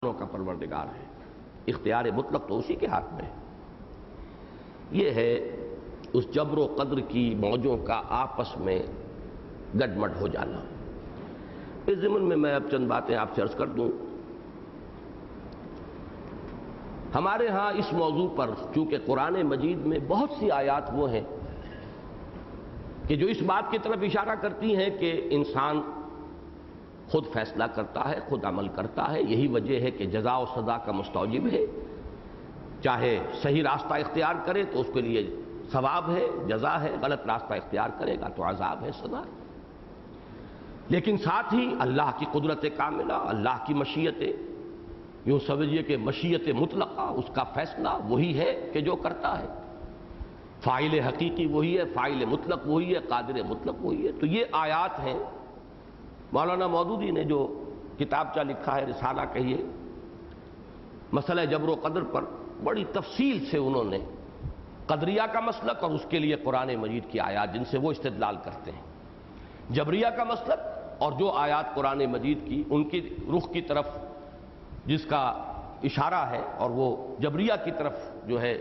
کا پروردگار ہے، اختیار مطلق تو اسی کے ہاتھ میں ہے۔ یہ ہے اس جبر و قدر کی موجوں کا آپس میں گڈمڈ ہو جانا۔ اس ضمن میں اب چند باتیں آپ سے عرض کر دوں۔ ہمارے ہاں اس موضوع پر چونکہ قرآن مجید میں بہت سی آیات وہ ہیں کہ جو اس بات کی طرف اشارہ کرتی ہیں کہ انسان خود فیصلہ کرتا ہے، خود عمل کرتا ہے، یہی وجہ ہے کہ جزا و سزا کا مستوجب ہے۔ چاہے صحیح راستہ اختیار کرے تو اس کے لیے ثواب ہے، جزا ہے، غلط راستہ اختیار کرے گا تو عذاب ہے، سزا ہے۔ لیکن ساتھ ہی اللہ کی قدرت کاملہ، اللہ کی مشیت، یوں سمجھیے کہ مشیت مطلقہ، اس کا فیصلہ وہی ہے کہ جو کرتا ہے، فاعل حقیقی وہی ہے، فاعل مطلق وہی ہے، قادر مطلق وہی ہے۔ تو یہ آیات ہیں۔ مولانا مودودی نے جو کتابچہ لکھا ہے، رسالہ کہیے، مسئلہ جبر و قدر پر بڑی تفصیل سے انہوں نے قدریہ کا مسلک اور اس کے لیے قرآن مجید کی آیات جن سے وہ استدلال کرتے ہیں، جبریہ کا مسلک اور جو آیات قرآن مجید کی ان کی رخ کی طرف جس کا اشارہ ہے اور وہ جبریہ کی طرف جو ہے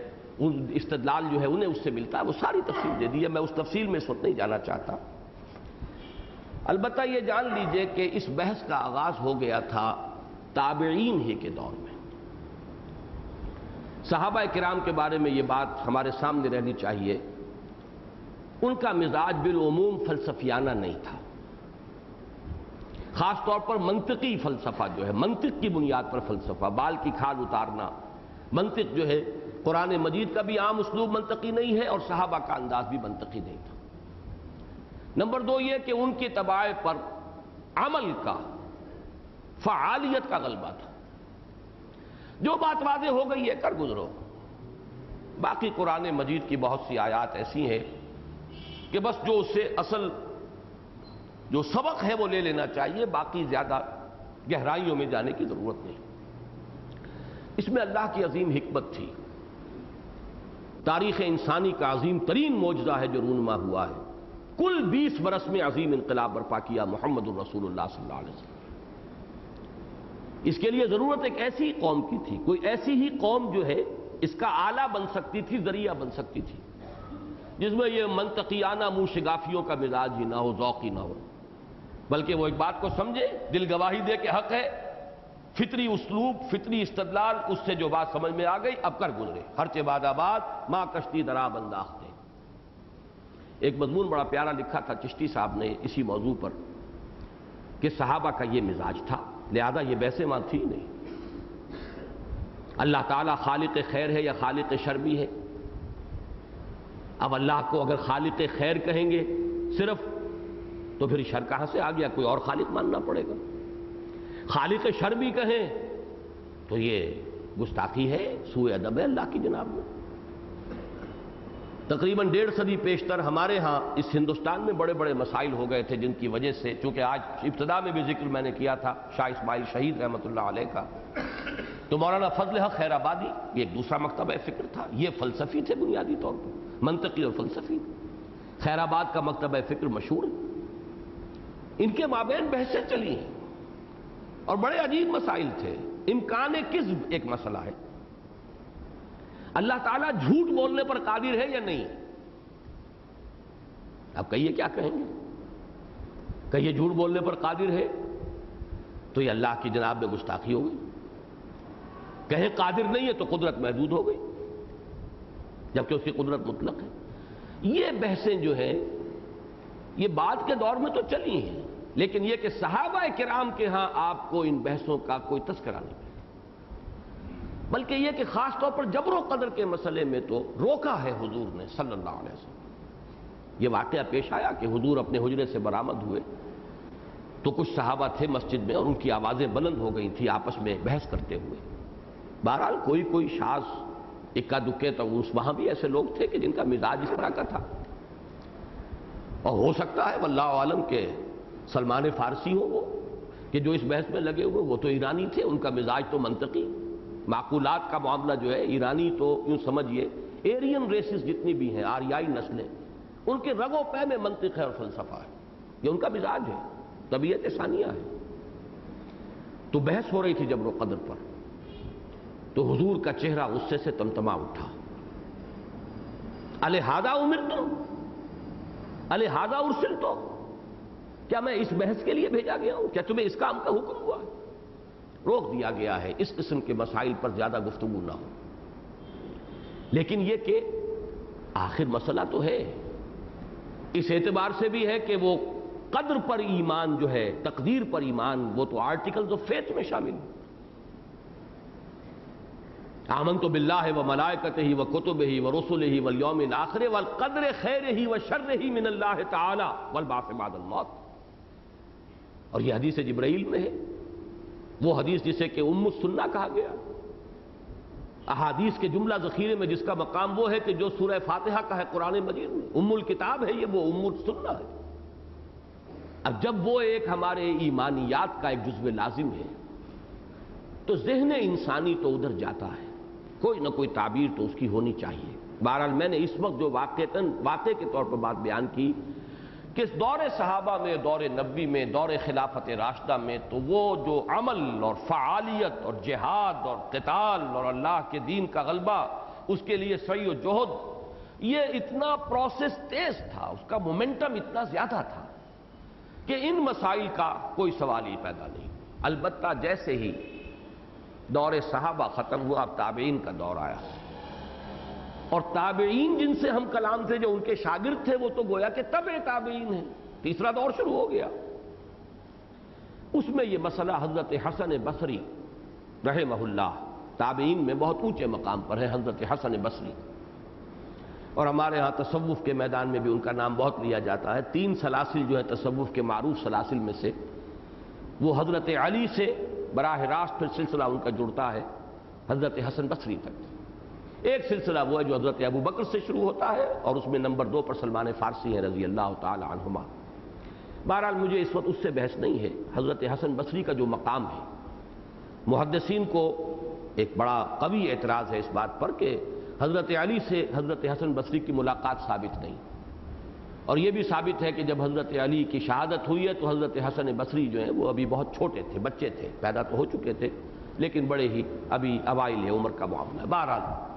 استدلال جو ہے انہیں اس سے ملتا ہے، وہ ساری تفصیل دے دی ہے۔ میں اس تفصیل میں اس وقت نہیں جانا چاہتا۔ البتہ یہ جان لیجئے کہ اس بحث کا آغاز ہو گیا تھا تابعین ہی کے دور میں۔ صحابہ کرام کے بارے میں یہ بات ہمارے سامنے رہنی چاہیے، ان کا مزاج بالعموم فلسفیانہ نہیں تھا، خاص طور پر منطقی فلسفہ جو ہے، منطق کی بنیاد پر فلسفہ، بال کی کھال اتارنا، منطق جو ہے قرآن مجید کا بھی عام اسلوب منطقی نہیں ہے اور صحابہ کا انداز بھی منطقی نہیں تھا۔ نمبر دو یہ کہ ان کی طباع پر عمل کا، فعالیت کا غلبہ تھا۔ جو بات واضح ہو گئی ہے کر گزرو۔ باقی قرآن مجید کی بہت سی آیات ایسی ہیں کہ بس جو اس سے اصل جو سبق ہے وہ لے لینا چاہیے، باقی زیادہ گہرائیوں میں جانے کی ضرورت نہیں۔ اس میں اللہ کی عظیم حکمت تھی، تاریخ انسانی کا عظیم ترین معجزہ ہے جو رونما ہوا ہے۔ کل 20 برس میں عظیم انقلاب برپا کیا محمد الرسول اللہ صلی اللہ علیہ وسلم۔ اس کے لیے ضرورت ایک ایسی قوم کی تھی، کوئی ایسی ہی قوم جو ہے اس کا آلہ بن سکتی تھی، ذریعہ بن سکتی تھی، جس میں یہ منطقیانہ منہ شگافیوں کا مزاج ہی نہ ہو، ذوق ہی نہ ہو، بلکہ وہ ایک بات کو سمجھے، دل گواہی دے کہ حق ہے، فطری اسلوب، فطری استدلال، اس سے جو بات سمجھ میں آ گئی اب کر گزرے، ہرچہ باد آباد ماں کشتی دراب انداختے۔ ایک مضمون بڑا پیارا لکھا تھا چشتی صاحب نے اسی موضوع پر کہ صحابہ کا یہ مزاج تھا، لہذا یہ بحثیں وہاں تھی نہیں۔ اللہ تعالیٰ خالق خیر ہے یا خالق شر بھی ہے؟ اب اللہ کو اگر خالق خیر کہیں گے صرف تو پھر شر کہاں سے آ گیا؟ کوئی اور خالق ماننا پڑے گا۔ خالق شر بھی کہیں تو یہ گستاخی ہے، سوء ادب ہے اللہ کی جناب میں۔ تقریباً 1.5 صدی پیشتر ہمارے ہاں اس ہندوستان میں بڑے بڑے مسائل ہو گئے تھے جن کی وجہ سے، چونکہ آج ابتدا میں بھی ذکر میں نے کیا تھا شاہ اسماعیل شہید رحمۃ اللہ علیہ کا، تو مولانا فضل حق خیر آبادی یہ ایک دوسرا مکتبہ فکر تھا، یہ فلسفی تھے بنیادی طور پر، منطقی اور فلسفی۔ خیر آباد کا مکتبہ فکر مشہور ہے، ان کے مابین بحثیں چلی ہیں اور بڑے عجیب مسائل تھے۔ امکان کذب ایک مسئلہ ہے، اللہ تعالیٰ جھوٹ بولنے پر قادر ہے یا نہیں؟ اب کہیے کیا کہیں گے؟ کہیے جھوٹ بولنے پر قادر ہے تو یہ اللہ کی جناب میں گستاخی ہو گئی، کہے قادر نہیں ہے تو قدرت محدود ہو گئی، جبکہ اس کی قدرت مطلق ہے۔ یہ بحثیں جو ہیں یہ بعد کے دور میں تو چلی ہیں، لیکن یہ کہ صحابہ کرام کے ہاں آپ کو ان بحثوں کا کوئی تذکرہ نہیں، بلکہ یہ کہ خاص طور پر جبر و قدر کے مسئلے میں تو روکا ہے حضور نے صلی اللہ علیہ وسلم۔ یہ واقعہ پیش آیا کہ حضور اپنے حجرے سے برآمد ہوئے تو کچھ صحابہ تھے مسجد میں اور ان کی آوازیں بلند ہو گئی تھی آپس میں بحث کرتے ہوئے۔ بہرحال کوئی شاذ اکا دکے تو وہاں بھی ایسے لوگ تھے کہ جن کا مزاج اس طرح کا تھا، اور ہو سکتا ہے واللہ عالم کے سلمان فارسی ہو وہ کہ جو اس بحث میں لگے ہوئے، وہ تو ایرانی تھے، ان کا مزاج تو منطقی، معقولات کا معاملہ جو ہے ایرانی تو یوں سمجھیے ایرین ریسز جتنی بھی ہیں، آریائی نسلیں، ان کے رگ و پے میں منطق ہے اور فلسفہ ہے، یہ ان کا مزاج ہے، طبیعت ثانیہ ہے۔ تو بحث ہو رہی تھی جبر و قدر پر۔ تو حضور کا چہرہ غصے سے تمتما اٹھا. الہذا امرتم الہذا ارسلتم، کیا میں اس بحث کے لیے بھیجا گیا ہوں؟ کیا تمہیں اس کام کا حکم ہوا ہے؟ روک دیا گیا ہے اس قسم کے مسائل پر زیادہ گفتگو نہ ہو. لیکن یہ کہ آخر مسئلہ تو ہے، اس اعتبار سے بھی ہے کہ وہ قدر پر ایمان جو ہے، تقدیر پر ایمان، وہ تو آرٹیکلز آف فیتھ میں شامل ہے. آمنت باللہ وملائکتہ وکتبہ ورسلہ والیوم الآخر والقدر خیرہ وشرہ من اللہ تعالی والبعث بعد الموت. اور یہ حدیث جبرائیل میں ہے، وہ حدیث جسے کہ ام السنہ کہا گیا. احادیث کے جملہ ذخیرے میں جس کا مقام وہ ہے کہ جو سورہ فاتحہ کا ہے قرآن مجید میں، ام الکتاب ہے یہ، وہ ام السنہ ہے. اب جب وہ ایک ہمارے ایمانیات کا ایک جزو لازم ہے تو ذہن انسانی تو ادھر جاتا ہے، کوئی نہ کوئی تعبیر تو اس کی ہونی چاہیے. بہرحال میں نے اس وقت جو واقع کے طور پر بات بیان کی کہ اس دور صحابہ میں، دور نبوی میں، دور خلافت راشدہ میں تو وہ جو عمل اور فعالیت اور جہاد اور قتال اور اللہ کے دین کا غلبہ، اس کے لیے سعی و جہد، یہ اتنا پروسیس تیز تھا، اس کا مومنٹم اتنا زیادہ تھا کہ ان مسائل کا کوئی سوال ہی پیدا نہیں. البتہ جیسے ہی دور صحابہ ختم ہوا اب تابعین کا دور آیا، اور تابعین جن سے ہم کلام تھے، جو ان کے شاگرد تھے، وہ تو گویا کہ تبع تابعین ہیں. تیسرا دور شروع ہو گیا. اس میں یہ مسئلہ حضرت حسن بصری رحمہ اللہ تابعین میں بہت اونچے مقام پر ہے. حضرت حسن بصری، اور ہمارے ہاں تصوف کے میدان میں بھی ان کا نام بہت لیا جاتا ہے. 3 سلاسل جو ہے تصوف کے معروف سلاسل میں سے، وہ حضرت علی سے براہ راست پھر سلسلہ ان کا جڑتا ہے حضرت حسن بصری تک. ایک سلسلہ وہ ہے جو حضرت ابو بکر سے شروع ہوتا ہے، اور اس میں نمبر 2 پر سلمان فارسی ہیں رضی اللہ تعالی عنہما. بہرحال مجھے اس وقت اس سے بحث نہیں ہے. حضرت حسن بصری کا جو مقام ہے، محدثین کو ایک بڑا قوی اعتراض ہے اس بات پر کہ حضرت علی سے حضرت حسن بصری کی ملاقات ثابت نہیں. اور یہ بھی ثابت ہے کہ جب حضرت علی کی شہادت ہوئی ہے تو حضرت حسن بصری جو ہیں وہ ابھی بہت چھوٹے تھے، بچے تھے، پیدا تو ہو چکے تھے لیکن بڑے ہی ابھی اوائل عمر کا معاملہ. بہرحال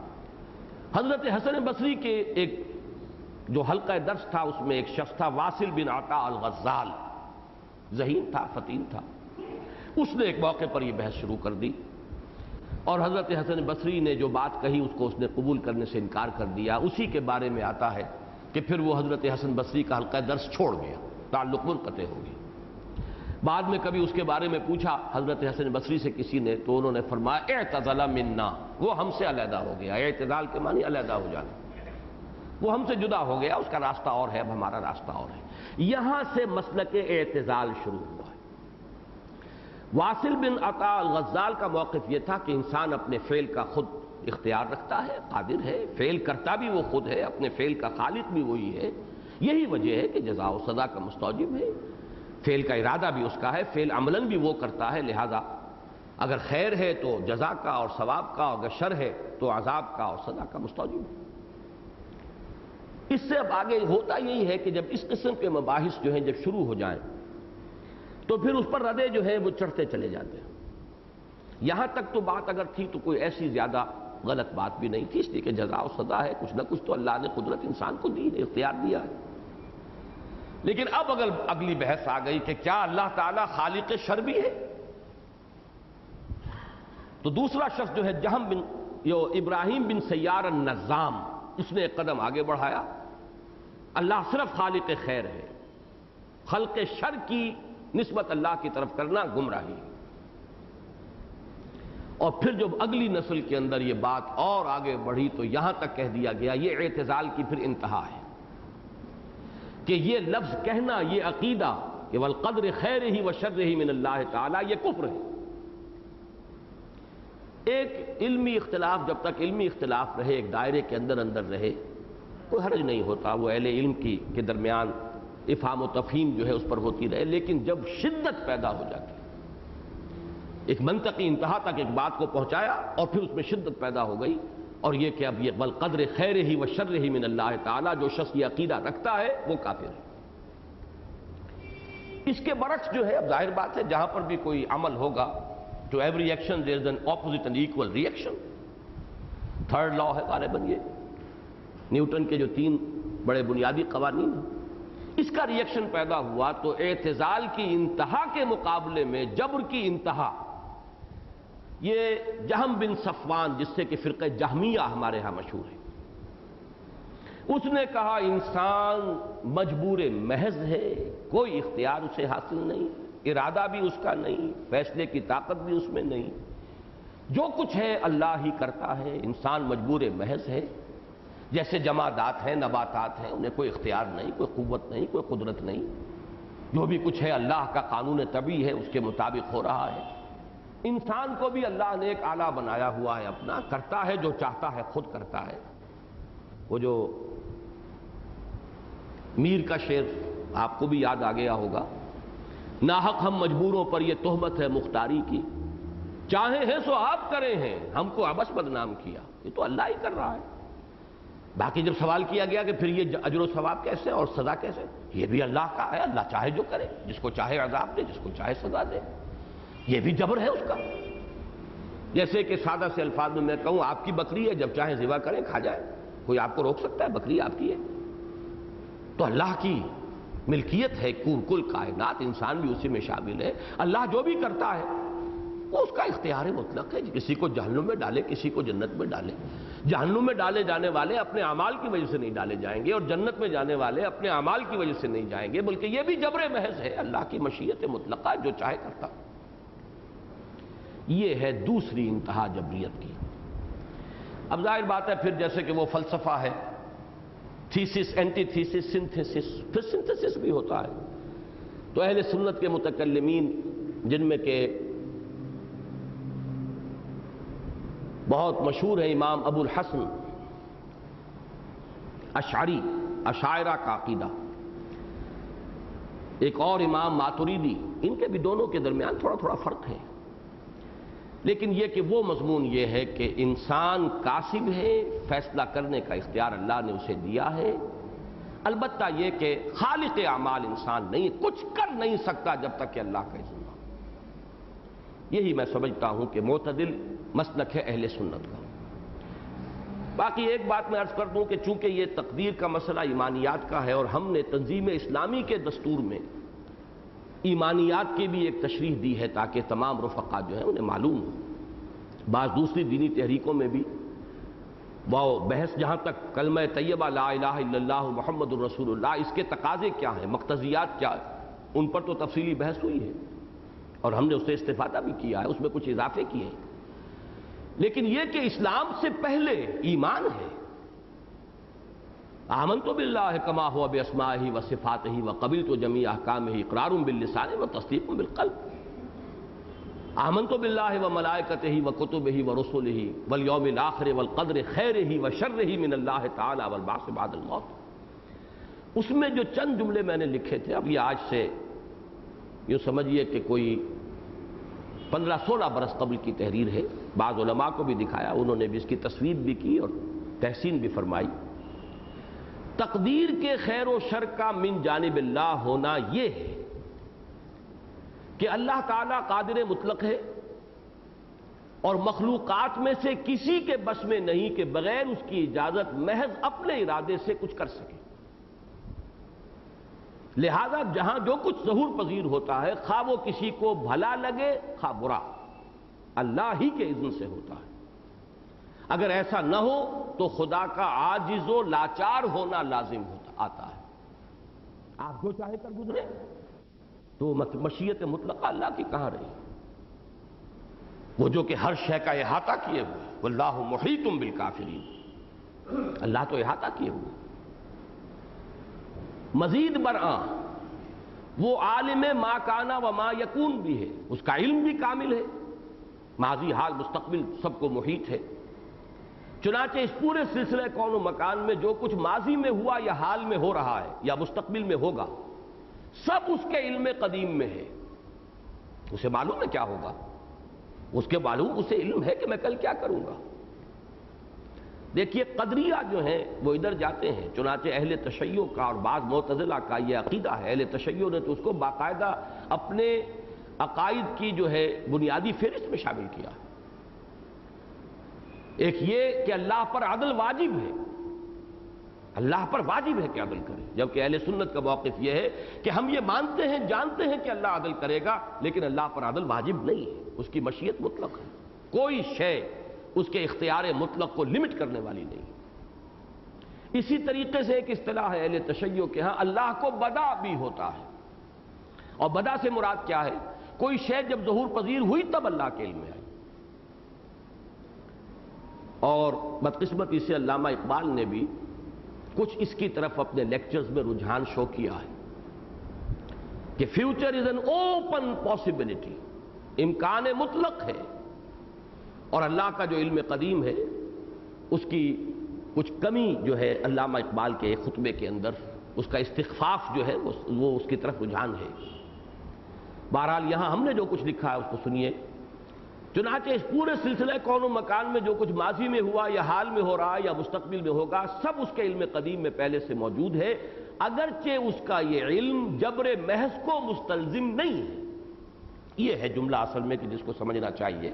حضرت حسن بصری کے ایک جو حلقہ درس تھا، اس میں ایک شخص تھا واصل بن عطا الغزال، ذہین تھا، فطین تھا. اس نے ایک موقع پر یہ بحث شروع کر دی، اور حضرت حسن بصری نے جو بات کہی اس کو اس نے قبول کرنے سے انکار کر دیا. اسی کے بارے میں آتا ہے کہ پھر وہ حضرت حسن بصری کا حلقہ درس چھوڑ گیا، تعلق منقطع ہو گیا. بعد میں کبھی اس کے بارے میں پوچھا حضرت حسن بصری سے کسی نے، تو انہوں نے فرمایا اعتزل منا، وہ ہم سے علیحدہ ہو گیا. اعتزال کے معنی علیحدہ ہو جانا، وہ ہم سے جدا ہو گیا، اس کا راستہ اور ہے، اب ہمارا راستہ اور ہے. یہاں سے مسلک اعتزال شروع ہوا ہے. واصل بن عطا الغزال کا موقف یہ تھا کہ انسان اپنے فعل کا خود اختیار رکھتا ہے، قادر ہے، فعل کرتا بھی وہ خود ہے، اپنے فعل کا خالق بھی وہی ہے. یہی وجہ ہے کہ جزا و سزا کا مستوجب ہے، فعل کا ارادہ بھی اس کا ہے، فعل عملاً بھی وہ کرتا ہے. لہذا اگر خیر ہے تو جزا کا اور ثواب کا، اگر شر ہے تو عذاب کا اور سزا کا مستوجب ہے. اس سے اب آگے ہوتا یہی ہے کہ جب اس قسم کے مباحث جو ہیں جب شروع ہو جائیں تو پھر اس پر ردے جو ہیں وہ چڑھتے چلے جاتے ہیں. یہاں تک تو بات اگر تھی تو کوئی ایسی زیادہ غلط بات بھی نہیں تھی، اس لیے کہ جزا و سزا ہے، کچھ نہ کچھ تو اللہ نے قدرت انسان کو دی ہے، اختیار دیا ہے. لیکن اب اگر اگلی بحث آ گئی کہ کیا اللہ تعالیٰ خالق شر بھی ہے، تو دوسرا شخص جو ہے ابراہیم بن سیار النظام، اس نے ایک قدم آگے بڑھایا. اللہ صرف خالق خیر ہے، خلق شر کی نسبت اللہ کی طرف کرنا گمراہی. اور پھر جب اگلی نسل کے اندر یہ بات اور آگے بڑھی تو یہاں تک کہہ دیا گیا، یہ اعتزال کی پھر انتہا ہے کہ یہ لفظ کہنا، یہ عقیدہ کہ والقدر خیرہ وشرہ من اللہ تعالی، یہ کفر ہے. ایک علمی اختلاف جب تک علمی اختلاف رہے، ایک دائرے کے اندر رہے، کوئی حرج نہیں ہوتا، وہ اہل علم کے درمیان افہام و تفہیم جو ہے اس پر ہوتی رہے. لیکن جب شدت پیدا ہو جاتی، ایک منطقی انتہا تک ایک بات کو پہنچایا اور پھر اس میں شدت پیدا ہو گئی، اور یہ کہ اب یہ والقدر خیرہ وشرہ من اللہ تعالی، جو شخص یہ عقیدہ رکھتا ہے وہ کافر ہے. اس کے برعکس جو ہے اب ظاہر بات ہے جہاں پر بھی کوئی عمل ہوگا to every action there is an opposite and equal reaction. Third law ہے غالباً یہ نیوٹن کے جو 3 بڑے بنیادی قوانین ہیں. اس کا ریئیکشن پیدا ہوا تو اعتزال کی انتہا کے مقابلے میں جبر کی انتہا. یہ جہم بن صفوان جس سے کہ فرقہ جہمیہ ہمارے ہاں مشہور ہے، اس نے کہا انسان مجبور محض ہے، کوئی اختیار اسے حاصل نہیں، ارادہ بھی اس کا نہیں، فیصلے کی طاقت بھی اس میں نہیں، جو کچھ ہے اللہ ہی کرتا ہے، انسان مجبور محض ہے. جیسے جمادات ہیں، نباتات ہیں، انہیں کوئی اختیار نہیں، کوئی قوت نہیں، کوئی قدرت نہیں، جو بھی کچھ ہے اللہ کا قانون طبیعی ہے، اس کے مطابق ہو رہا ہے. انسان کو بھی اللہ نے ایک آلہ بنایا ہوا ہے اپنا، کرتا ہے جو چاہتا ہے، خود کرتا ہے. وہ جو میر کا شعر آپ کو بھی یاد آ گیا ہوگا، ناحق ہم مجبوروں پر یہ تہمت ہے مختاری کی، چاہے ہیں سو آپ کرے ہیں، ہم کو عبث بدنام کیا. یہ تو اللہ ہی کر رہا ہے. باقی جب سوال کیا گیا کہ پھر یہ اجر و ثواب کیسے اور سزا کیسے، یہ بھی اللہ کا ہے، اللہ چاہے جو کرے، جس کو چاہے عذاب دے، جس کو چاہے سزا دے. یہ بھی جبر ہے اس کا. جیسے کہ سادہ سے الفاظ میں میں کہوں آپ کی بکری ہے، جب چاہیں ذبح کریں کھا جائیں، کوئی آپ کو روک سکتا ہے؟ بکری آپ کی ہے. تو اللہ کی ملکیت ہے کل کائنات، انسان بھی اسی میں شامل ہے. اللہ جو بھی کرتا ہے وہ اس کا اختیار مطلق ہے. کسی کو جہنم میں ڈالے، کسی کو جنت میں ڈالے. جہنم میں ڈالے جانے والے اپنے اعمال کی وجہ سے نہیں ڈالے جائیں گے، اور جنت میں جانے والے اپنے اعمال کی وجہ سے نہیں جائیں گے، بلکہ یہ بھی جبر محض ہے، اللہ کی مشیت مطلقہ، جو چاہے کرتا. یہ ہے دوسری انتہا جبریت کی. اب ظاہر بات ہے پھر جیسے کہ وہ فلسفہ ہے، تھیسس، اینٹی تھیسس، سنتھیسس، پھر سنتھیسس بھی ہوتا ہے. تو اہل سنت کے متکلمین جن میں کہ بہت مشہور ہے امام ابو الحسن اشعری، اشاعرہ کا عقیدہ، ایک اور امام ماتریدی، ان کے بھی دونوں کے درمیان تھوڑا تھوڑا فرق ہے. لیکن یہ کہ وہ مضمون یہ ہے کہ انسان کاسب ہے، فیصلہ کرنے کا اختیار اللہ نے اسے دیا ہے. البتہ یہ کہ خالق اعمال انسان نہیں، کچھ کر نہیں سکتا جب تک کہ اللہ کا اذن نہ ہو. یہی میں سمجھتا ہوں کہ معتدل مسلک ہے اہل سنت کا. باقی ایک بات میں عرض کر دوں کہ چونکہ یہ تقدیر کا مسئلہ ایمانیات کا ہے، اور ہم نے تنظیم اسلامی کے دستور میں ایمانیات کی بھی ایک تشریح دی ہے تاکہ تمام رفقا جو ہیں انہیں معلوم ہو. بعض دوسری دینی تحریکوں میں بھی وہ بحث، جہاں تک کلمہ طیبہ لا الہ الا اللہ محمد الرسول اللہ، اس کے تقاضے کیا ہیں، مقتضیات کیا ہیں، ان پر تو تفصیلی بحث ہوئی ہے اور ہم نے اس سے استفادہ بھی کیا ہے، اس میں کچھ اضافے کیے ہیں. لیکن یہ کہ اسلام سے پہلے ایمان ہے. آمنت باللہ کما ہوا باسمائہ وصفاتہ وقبلت جمیع احکامہ اقرار باللسان وتصدیق بالقلب. آمنت باللہ وملائکتہ وکتبہ ورسلہ والیوم الآخر والقدر خیرہ وشرہ من اللہ تعالی والبعث بعد الموت. اس میں جو چند جملے میں نے لکھے تھے، اب یہ آج سے یوں سمجھیے کہ کوئی 15-16 برس قبل کی تحریر ہے. بعض علماء کو بھی دکھایا، انہوں نے بھی اس کی تصویر بھی کی اور تحسین بھی فرمائی. تقدیر کے خیر و شر کا من جانب اللہ ہونا یہ ہے کہ اللہ تعالیٰ قادر مطلق ہے، اور مخلوقات میں سے کسی کے بس میں نہیں کہ بغیر اس کی اجازت محض اپنے ارادے سے کچھ کر سکے. لہذا جہاں جو کچھ ظہور پذیر ہوتا ہے، خواہ وہ کسی کو بھلا لگے خواہ برا، اللہ ہی کے اذن سے ہوتا ہے. اگر ایسا نہ ہو تو خدا کا عاجز و لاچار ہونا لازم آتا ہے. آپ جو چاہے کر گزرے تو مشیت مطلقہ اللہ کی کہاں رہی؟ وہ جو کہ ہر شے کا احاطہ کیے ہوئے، واللہ محیط بالکافرین، اللہ تو احاطہ کیے ہوئے. مزید برآں وہ عالم ما کانا و ما یکون بھی ہے، اس کا علم بھی کامل ہے، ماضی حال مستقبل سب کو محیط ہے. چنانچہ اس پورے سلسلے کون و مکان میں جو کچھ ماضی میں ہوا یا حال میں ہو رہا ہے یا مستقبل میں ہوگا، سب اس کے علم قدیم میں ہے. اسے معلوم ہے کیا ہوگا، اس کے معلوم، اسے علم ہے کہ میں کل کیا کروں گا. دیکھیے قدریہ جو ہیں وہ ادھر جاتے ہیں، چنانچہ اہل تشیع کا اور بعض معتزلہ کا یہ عقیدہ ہے. اہل تشیع نے تو اس کو باقاعدہ اپنے عقائد کی جو ہے بنیادی فہرست میں شامل کیا ہے۔ ایک یہ کہ اللہ پر عدل واجب ہے، اللہ پر واجب ہے کہ عدل کرے، جبکہ اہل سنت کا موقف یہ ہے کہ ہم یہ مانتے ہیں، جانتے ہیں کہ اللہ عدل کرے گا، لیکن اللہ پر عدل واجب نہیں ہے، اس کی مشیت مطلق ہے، کوئی شے اس کے اختیار مطلق کو لمٹ کرنے والی نہیں۔ اسی طریقے سے ایک اصطلاح ہے اہل تشیع کے ہاں، اللہ کو بدا بھی ہوتا ہے، اور بدا سے مراد کیا ہے؟ کوئی شے جب ظہور پذیر ہوئی تب اللہ کے علم میں آئی۔ اور بدقسمتی سے علامہ اقبال نے بھی کچھ اس کی طرف اپنے لیکچرز میں رجحان شو کیا ہے کہ future is an open possibility, امکان مطلق ہے، اور اللہ کا جو علم قدیم ہے اس کی کچھ کمی جو ہے علامہ اقبال کے ایک خطبے کے اندر اس کا استخفاف جو ہے وہ اس کی طرف رجحان ہے۔ بہرحال یہاں ہم نے جو کچھ لکھا ہے اس کو سنیے۔ چنانچہ اس پورے سلسلہ کون و مکان میں جو کچھ ماضی میں ہوا یا حال میں ہو رہا یا مستقبل میں ہوگا، سب اس کے علم قدیم میں پہلے سے موجود ہے، اگرچہ اس کا یہ علم جبر محض کو مستلزم نہیں ہے۔ یہ ہے جملہ اصل میں کہ جس کو سمجھنا چاہیے،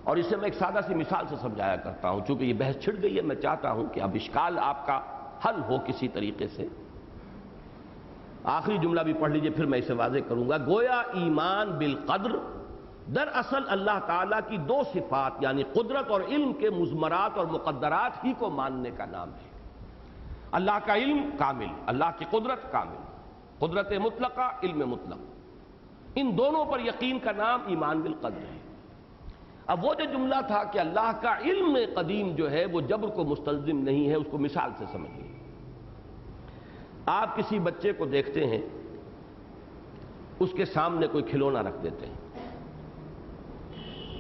اور اسے میں ایک سادہ سی مثال سے سمجھایا کرتا ہوں، چونکہ یہ بحث چھڑ گئی ہے، میں چاہتا ہوں کہ اب اشکال آپ کا حل ہو کسی طریقے سے۔ آخری جملہ بھی پڑھ لیجئے، پھر میں اسے واضح کروں گا۔ گویا ایمان بالقدر دراصل اللہ تعالیٰ کی دو صفات یعنی قدرت اور علم کے مضمرات اور مقدرات ہی کو ماننے کا نام ہے۔ اللہ کا علم کامل، اللہ کی قدرت کامل، قدرت مطلقہ، علم مطلق، ان دونوں پر یقین کا نام ایمان بالقدر ہے۔ اب وہ جو جملہ تھا کہ اللہ کا علم قدیم جو ہے وہ جبر کو مستلزم نہیں ہے، اس کو مثال سے سمجھیے۔ آپ کسی بچے کو دیکھتے ہیں، اس کے سامنے کوئی کھلونا رکھ دیتے ہیں،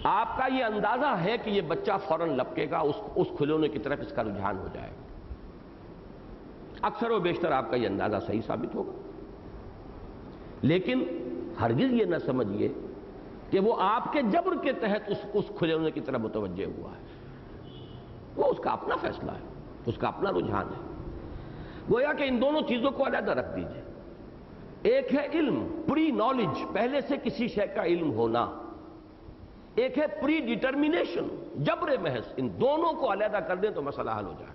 آپ کا یہ اندازہ ہے کہ یہ بچہ فوراً لپکے گا، اس کھلونے کی طرف اس کا رجحان ہو جائے گا۔ اکثر و بیشتر آپ کا یہ اندازہ صحیح ثابت ہوگا، لیکن ہرگز یہ نہ سمجھیے کہ وہ آپ کے جبر کے تحت اس کھلونے کی طرف متوجہ ہوا ہے، وہ اس کا اپنا فیصلہ ہے، اس کا اپنا رجحان ہے۔ گویا کہ ان دونوں چیزوں کو علیحدہ رکھ دیجئے۔ ایک ہے علم، پری نالج، پہلے سے کسی شے کا علم ہونا، ایک ہے پری ڈیٹرمینیشن، جبر محض۔ ان دونوں کو علیحدہ کر دیں تو مسئلہ حل ہو جائے۔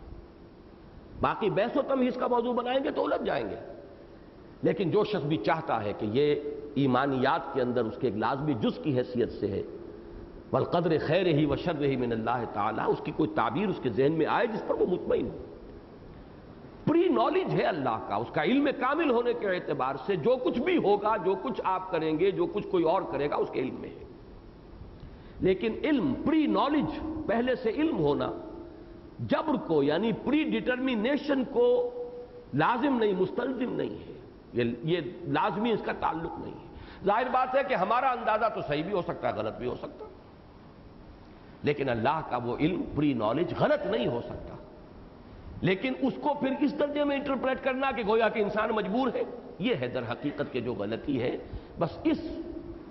باقی بحث و تمہیز کا موضوع بنائیں گے تو الجھ جائیں گے، لیکن جو شخص بھی چاہتا ہے کہ یہ ایمانیات کے اندر اس کے ایک لازمی جز کی حیثیت سے ہے، والقدر خیرہ و شرہ من اللہ تعالی، اس کی کوئی تعبیر اس کے ذہن میں آئے جس پر وہ مطمئن ہو۔ پری نالج ہے اللہ کا، اس کا علم کامل ہونے کے اعتبار سے جو کچھ بھی ہوگا، جو کچھ آپ کریں گے، جو کچھ کوئی اور کرے گا، اس کے علم میں ہے۔ لیکن علم، پری نالج، پہلے سے علم ہونا، جبر کو یعنی پری ڈیٹرمینیشن کو لازم نہیں، مستلزم نہیں ہے، یہ لازمی اس کا تعلق نہیں ہے۔ ظاہر بات ہے کہ ہمارا اندازہ تو صحیح بھی ہو سکتا ہے، غلط بھی ہو سکتا، لیکن اللہ کا وہ علم، پری نالج، غلط نہیں ہو سکتا۔ لیکن اس کو پھر اس درجے میں انٹرپریٹ کرنا کہ گویا کہ انسان مجبور ہے، یہ ہے در حقیقت کے جو غلطی ہے۔ بس اس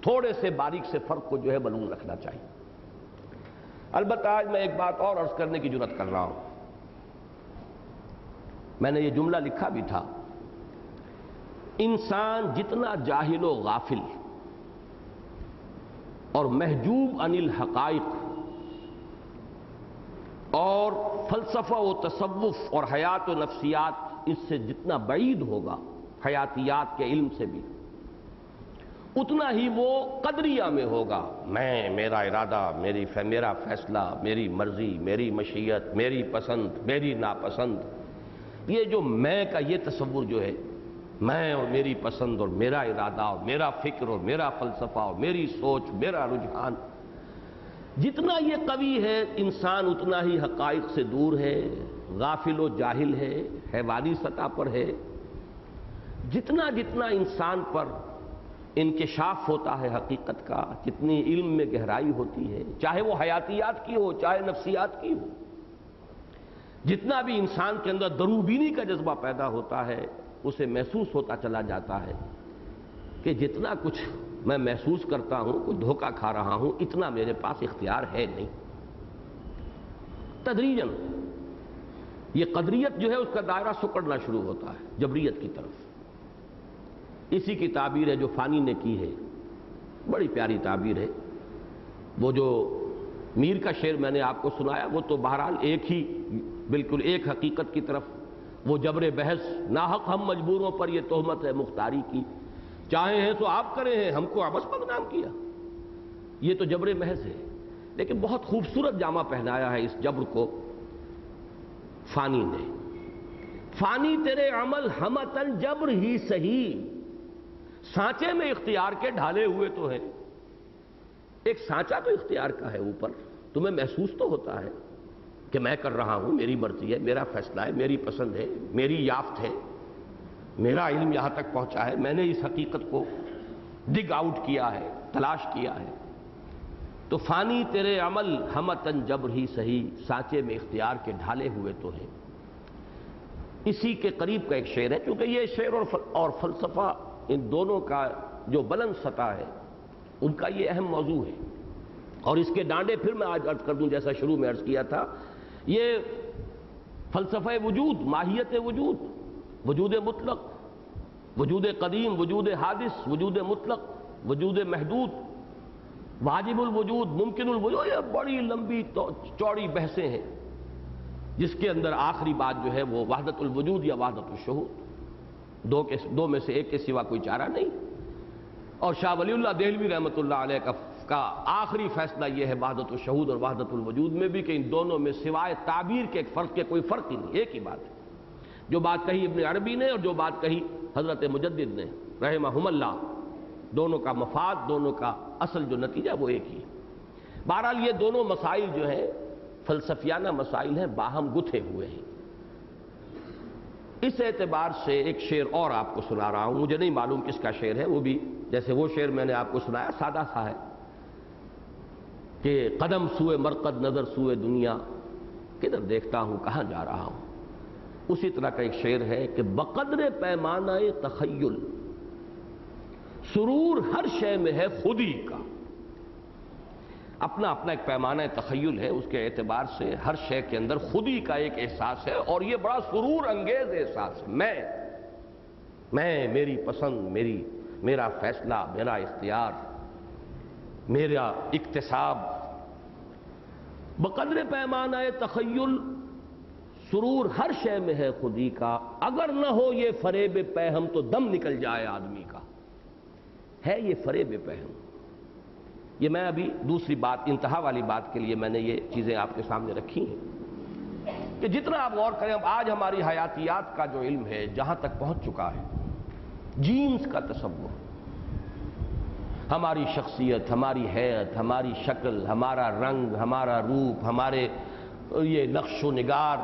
تھوڑے سے باریک سے فرق کو جو ہے معلوم رکھنا چاہیے۔ البتہ آج میں ایک بات اور عرض کرنے کی جرات کر رہا ہوں۔ میں نے یہ جملہ لکھا بھی تھا، انسان جتنا جاہل و غافل اور محجوب عن الحقائق اور فلسفہ و تصوف اور حیات و نفسیات اس سے جتنا بعید ہوگا، حیاتیات کے علم سے بھی، اتنا ہی وہ قدریہ میں ہوگا۔ میں، میرا ارادہ، میرا فیصلہ، میری مرضی، میری مشیت، میری پسند، میری ناپسند، یہ جو میں کا یہ تصور جو ہے، میں اور میری پسند اور میرا ارادہ اور میرا فکر اور میرا فلسفہ اور میری سوچ، میرا رجحان، جتنا یہ قوی ہے، انسان اتنا ہی حقائق سے دور ہے، غافل و جاہل ہے، حیوانی سطح پر ہے۔ جتنا انسان پر انکشاف ہوتا ہے حقیقت کا، جتنی علم میں گہرائی ہوتی ہے، چاہے وہ حیاتیات کی ہو، چاہے نفسیات کی ہو، جتنا بھی انسان کے اندر دروبینی کا جذبہ پیدا ہوتا ہے، اسے محسوس ہوتا چلا جاتا ہے کہ جتنا کچھ میں محسوس کرتا ہوں، کوئی دھوکہ کھا رہا ہوں، اتنا میرے پاس اختیار ہے نہیں۔ تدریجاً یہ قدریت جو ہے اس کا دائرہ سکڑنا شروع ہوتا ہے جبریت کی طرف۔ اسی کی تعبیر ہے جو فانی نے کی ہے بڑی پیاری تعبیر ہے. وہ جو میر کا شعر میں نے آپ کو سنایا وہ تو بہرحال ایک ہی بالکل ایک حقیقت کی طرف وہ جبر بحث ناحق ہم مجبوروں پر یہ تہمت ہے مختاری کی چاہے ہیں تو آپ کرے ہیں ہم کو عبث بدنام کیا. یہ تو جبر محض ہے لیکن بہت خوبصورت جامہ پہنایا ہے اس جبر کو فانی نے. فانی تیرے عمل ہمتن جبر ہی سہی سانچے میں اختیار کے ڈھالے ہوئے تو ہیں. ایک سانچہ تو اختیار کا ہے اوپر تمہیں محسوس تو ہوتا ہے کہ میں کر رہا ہوں میری مرضی ہے میرا فیصلہ ہے میری پسند ہے میری یافت ہے میرا علم یہاں تک پہنچا ہے میں نے اس حقیقت کو ڈگ آؤٹ کیا ہے تلاش کیا ہے. تو فانی تیرے عمل ہمتن جبر ہی سہی سانچے میں اختیار کے ڈھالے ہوئے تو ہیں. اسی کے قریب کا ایک شعر ہے کیونکہ یہ شعر اور فلسفہ ان دونوں کا جو بلند سطح ہے ان کا یہ اہم موضوع ہے. اور اس کے ڈانڈے پھر میں آج عرض کر دوں جیسا شروع میں عرض کیا تھا یہ فلسفہ وجود ماہیت وجود وجود مطلق وجود قدیم وجود حادث وجود مطلق وجود محدود واجب الوجود ممکن الوجود یہ بڑی لمبی چوڑی بحثیں ہیں جس کے اندر آخری بات جو ہے وہ وحدت الوجود یا وحدت الشہود دو میں سے ایک کے سوا کوئی چارہ نہیں. اور شاہ ولی اللہ دہلوی رحمۃ اللہ علیہ کا آخری فیصلہ یہ ہے وحدت الشہود اور وحدت الوجود میں بھی کہ ان دونوں میں سوائے تعبیر کے ایک فرق کے کوئی فرق ہی نہیں ایک ہی بات ہے. جو بات کہی ابن عربی نے اور جو بات کہی حضرت مجدد نے رحمہم اللہ دونوں کا مفاد دونوں کا اصل جو نتیجہ وہ ایک ہی. بہرحال یہ دونوں مسائل جو ہیں فلسفیانہ مسائل ہیں باہم گتھے ہوئے ہیں. اس اعتبار سے ایک شعر اور آپ کو سنا رہا ہوں مجھے نہیں معلوم کس کا شعر ہے وہ بھی جیسے وہ شعر میں نے آپ کو سنایا سادہ سا ہے کہ قدم سوئے مرقد نظر سوئے دنیا کدھر دیکھتا ہوں کہاں جا رہا ہوں. اسی طرح کا ایک شعر ہے کہ بقدر پیمانہ تخیل سرور ہر شے میں ہے خودی کا. اپنا اپنا ایک پیمانہ تخیل ہے اس کے اعتبار سے ہر شے کے اندر خودی کا ایک احساس ہے اور یہ بڑا سرور انگیز احساس ہے. میں میری پسند میرا فیصلہ میرا اختیار میرا اکتساب. بقدر پیمانہ تخیل سرور ہر شے میں ہے خودی کا اگر نہ ہو یہ فریب پہم تو دم نکل جائے آدمی کا. ہے یہ فریب پہم. یہ میں ابھی دوسری بات انتہا والی بات کے لیے میں نے یہ چیزیں آپ کے سامنے رکھی ہیں کہ جتنا آپ غور کریں اب آج ہماری حیاتیات کا جو علم ہے جہاں تک پہنچ چکا ہے جینز کا تصور ہماری شخصیت ہماری حیت ہماری شکل ہمارا رنگ ہمارا روپ ہمارے یہ نقش و نگار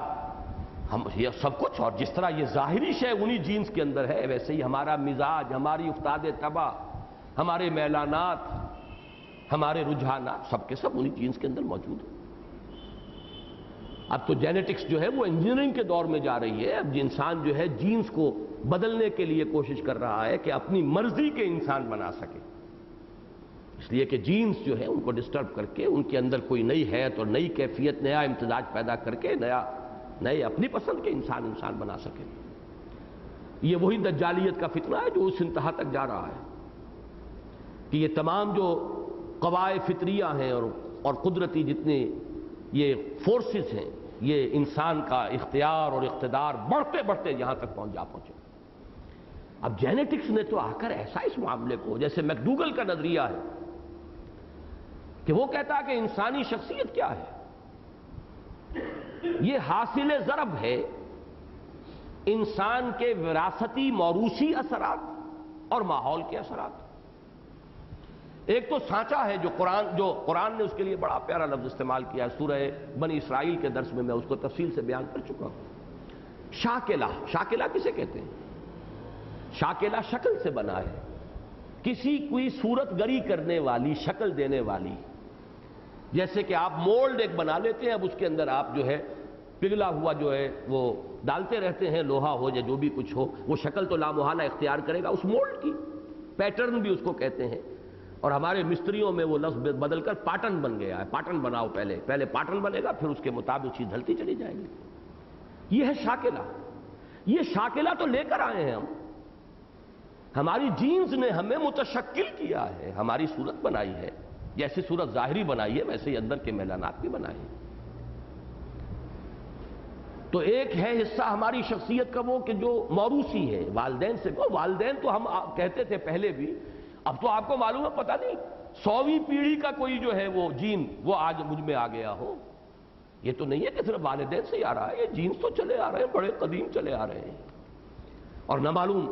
یہ سب کچھ اور جس طرح یہ ظاہری شے انہی جینز کے اندر ہے ویسے ہی ہمارا مزاج ہماری افتاد طبع ہمارے میلانات ہمارے رجحانات سب کے سب انہی جینز کے اندر موجود ہیں. اب تو جینیٹکس جو ہے وہ انجینئرنگ کے دور میں جا رہی ہے. اب انسان جو ہے جینز کو بدلنے کے لیے کوشش کر رہا ہے کہ اپنی مرضی کے انسان بنا سکے اس لیے کہ جینز جو ہے ان کو ڈسٹرب کر کے ان کے اندر کوئی نئی حیت اور نئی کیفیت نیا امتزاج پیدا کر کے نئے اپنی پسند کے انسان بنا سکے. یہ وہی دجالیت کا فتنہ ہے جو اس انتہا تک جا رہا ہے کہ یہ تمام جو قوائے فطریہ ہیں اور قدرتی جتنے یہ فورسز ہیں یہ انسان کا اختیار اور اقتدار بڑھتے بڑھتے یہاں تک پہنچے. اب جینیٹکس نے تو آ کر ایسا اس معاملے کو جیسے میکڈوگل کا نظریہ ہے کہ وہ کہتا ہے کہ انسانی شخصیت کیا ہے یہ حاصل ضرب ہے انسان کے وراثتی موروثی اثرات اور ماحول کے اثرات. ایک تو سانچہ ہے جو قرآن نے اس کے لیے بڑا پیارا لفظ استعمال کیا ہے سورہ بنی اسرائیل کے درس میں اس کو تفصیل سے بیان کر چکا ہوں. شاکلہ کسے کہتے ہیں؟ شاکلہ شکل سے بنا ہے کسی کوئی صورت گری کرنے والی شکل دینے والی. جیسے کہ آپ مولڈ ایک بنا لیتے ہیں اب اس کے اندر آپ جو ہے پگھلا ہوا جو ہے وہ ڈالتے رہتے ہیں لوہا ہو یا جو بھی کچھ ہو وہ شکل تو لامحالہ اختیار کرے گا اس مولڈ کی. پیٹرن بھی اس کو کہتے ہیں اور ہمارے مستریوں میں وہ لفظ بدل کر پاٹن بن گیا ہے. پاٹن بناؤ پہلے پاٹن بنے گا پھر اس کے مطابق چیز ڈھلتی چلی جائے گی. یہ ہے شاکلہ. یہ شاکلہ تو لے کر آئے ہیں ہماری جینز نے ہمیں متشکل کیا ہے، ہماری صورت بنائی ہے، جیسی صورت ظاہری بنائی ہے ویسے ہی اندر کے میلانات بھی بنائے ہیں۔ تو ایک ہے حصہ ہماری شخصیت کا وہ کہ جو موروثی ہے، والدین سے۔ والدین تو ہم کہتے تھے پہلے بھی، اب تو آپ کو معلوم ہے، پتہ نہیں 100ویں پیڑھی کا کوئی جو ہے وہ جین وہ آج مجھ میں آ گیا ہو۔ یہ تو نہیں ہے کہ صرف والدین سے ہی آ رہا ہے، یہ جینز تو چلے آ رہے ہیں، بڑے قدیم چلے آ رہے ہیں۔ اور نہ معلوم